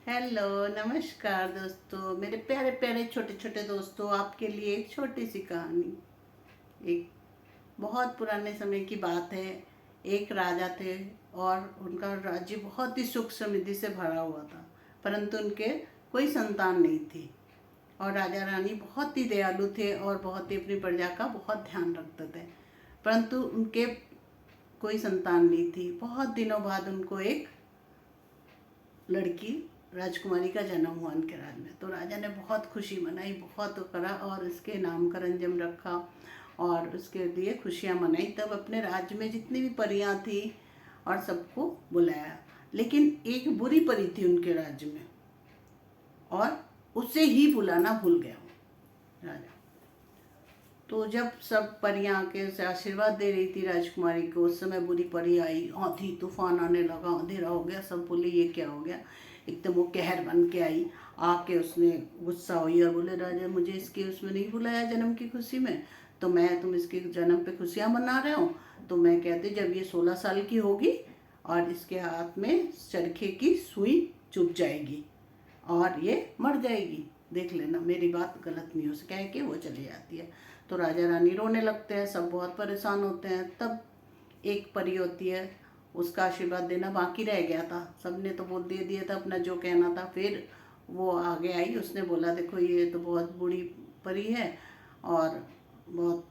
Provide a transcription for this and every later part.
Hello, नमस्कार दोस्तों, मेरे प्यारे प्यारे छोटे छोटे दोस्तों। आपके लिए एक छोटी सी कहानी। एक बहुत पुराने समय की बात है। एक राजा थे और उनका राज्य बहुत ही सुख समृद्धि से भरा हुआ था, परंतु उनके कोई संतान नहीं थी। और राजा रानी बहुत ही दयालु थे और बहुत ही अपनी प्रजा का बहुत ध्यान रखते थे, परंतु उनके कोई संतान नहीं थी। बहुत दिनों बाद उनको एक लड़की राजकुमारी का जन्म हुआ उनके राज्य में। तो राजा ने बहुत खुशी मनाई, बहुत करा और उसके नामकरण जब रखा और उसके लिए खुशियाँ मनाई। तब अपने राज्य में जितनी भी परियां थी और सबको बुलाया, लेकिन एक बुरी परी थी उनके राज्य में और उसे ही बुलाना भूल गया राजा। तो जब सब परियां आके उसे आशीर्वाद दे रही थी राजकुमारी को, उस समय बुरी परी आई। आंधी तूफान आने लगा, अंधेरा हो गया, सब बोले ये क्या हो गया। एकदम वो कहर बन के आई। आके उसने गुस्सा हुई और बोले राजा, मुझे इसके उसमें नहीं बुलाया जन्म की खुशी में, तो मैं तुम इसके जन्म पे खुशियाँ मना रहे हो। तो मैं कहती जब ये 16 साल की होगी और इसके हाथ में चरखे की सुई चुभ जाएगी और ये मर जाएगी, देख लेना, मेरी बात गलत नहीं हो सके, कह के वो चली जाती है। तो राजा रानी रोने लगते हैं, सब बहुत परेशान होते हैं। तब एक परी होती है, उसका आशीर्वाद देना बाकी रह गया था। सबने तो बोल दे दिया था अपना जो कहना था। फिर वो आगे आई, उसने बोला देखो ये तो बहुत बुरी परी है और बहुत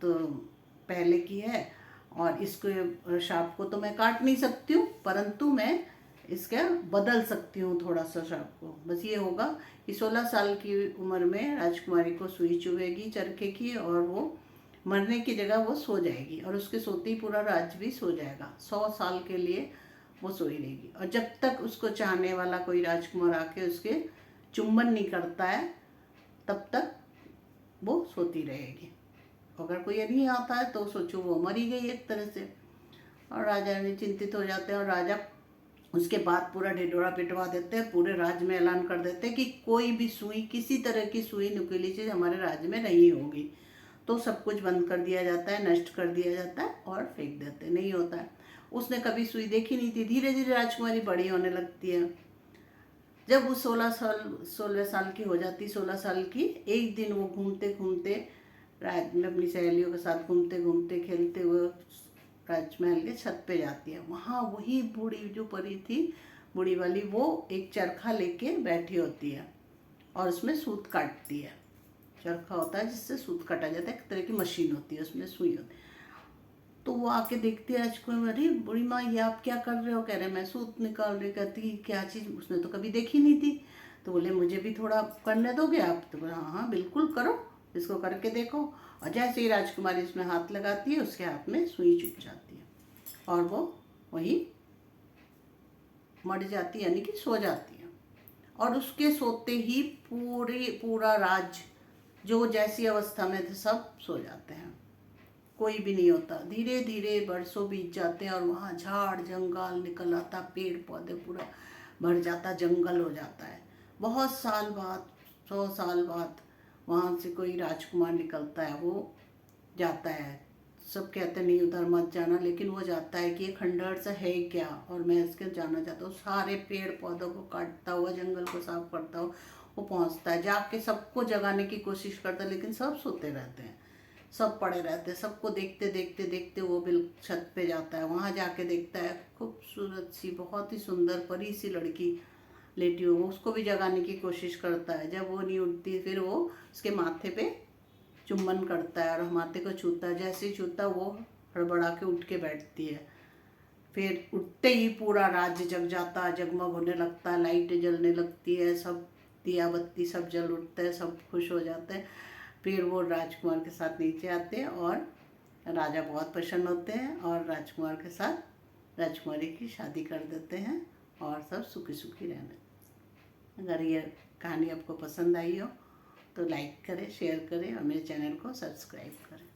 पहले की है, और इसको शाप को तो मैं काट नहीं सकती हूँ, परंतु मैं इसका बदल सकती हूँ थोड़ा सा शाप को। बस ये होगा कि 16 साल की उम्र में राजकुमारी को सुई चुभेगी चरखे की और वो मरने की जगह वो सो जाएगी और उसके सोते ही पूरा राज्य भी सो जाएगा। 100 साल के लिए वो सोई रहेगी और जब तक उसको चाहने वाला कोई राजकुमार आके उसके चुंबन नहीं करता है तब तक वो सोती रहेगी। अगर कोई नहीं आता है तो सोचो वो मरी गई एक तरह से। और राजा ने चिंतित हो जाते हैं और राजा उसके बाद पूरा ढिढोरा पिटवा देते हैं, पूरे राज्य में ऐलान कर देते हैं कि कोई भी सुई, किसी तरह की सुई नुकीली चीज़ हमारे राज्य में नहीं होगी। तो सब कुछ बंद कर दिया जाता है, नष्ट कर दिया जाता है और फेंक देते, नहीं होता है। उसने कभी सुई देखी नहीं थी। धीरे धीरे राजकुमारी बड़ी होने लगती है। जब वो 16 साल की हो जाती, 16 साल की, एक दिन वो घूमते घूमते राज में अपनी सहेलियों के साथ घूमते घूमते खेलते हुए राजमहल के छत पे जाती है। वहाँ वही बूढ़ी जो परी थी, बूढ़ी वाली, वो एक चरखा लेके बैठी होती है और उसमें सूत काटती है। चरखा होता है जिससे सूत काटा जाता है, एक तरह की मशीन होती है, उसमें सुई होती है। तो वो आके देखती है राजकुमारी, अरे बूढ़ी माँ ये आप क्या कर रहे हो। कह रहे मैं सूत निकाल रही। कहती क्या चीज़, उसने तो कभी देखी नहीं थी। तो बोले मुझे भी थोड़ा करने दोगे आप। तो बोला हाँ हाँ बिल्कुल करो, इसको करके देखो। और जैसे ही राजकुमारी इसमें हाथ लगाती है उसके हाथ में सुई चुभ जाती है और वो वही मर जाती है, यानी कि सो जाती है। और उसके सोते ही पूरा राज्य जो जैसी अवस्था में थे सब सो जाते हैं, कोई भी नहीं होता। धीरे धीरे बरसों बीत जाते हैं और वहाँ झाड़ जंगल निकल आता, पेड़ पौधे पूरा भर जाता, जंगल हो जाता है। बहुत साल बाद, 100 साल बाद वहाँ से कोई राजकुमार निकलता है, वो जाता है। सब कहते हैं नहीं उधर मत जाना, लेकिन वो जाता है कि ये खंडहर सा है क्या और मैं इसके जाना चाहता हूँ। सारे पेड़ पौधों को काटता हुआ, जंगल को साफ करता हुआ वो पहुँचता है। जाके सबको जगाने की कोशिश करता है, लेकिन सब सोते रहते हैं, सब पड़े रहते हैं। सबको देखते देखते देखते वो बिल छत पे जाता है। वहाँ जाके देखता है खूबसूरत सी, बहुत ही सुंदर परी सी लड़की लेटी हो। उसको भी जगाने की कोशिश करता है, जब वो नहीं उठती फिर वो उसके माथे पे चुम्बन करता है और माथे को छूता है। जैसे ही छूता वो हड़बड़ा के उठ के बैठती है। फिर उठते ही पूरा राज्य जग जाता है, जगमग होने लगता है, लाइटें जलने लगती है, सब दिया बत्ती सब जल उठते हैं, सब खुश हो जाते हैं। फिर वो राजकुमार के साथ नीचे आते हैं और राजा बहुत प्रसन्न होते हैं और राजकुमार के साथ राजकुमारी की शादी कर देते हैं और सब सुखी सुखी रहने। अगर ये कहानी आपको पसंद आई हो तो लाइक करें, शेयर करें और मेरे चैनल को सब्सक्राइब करें।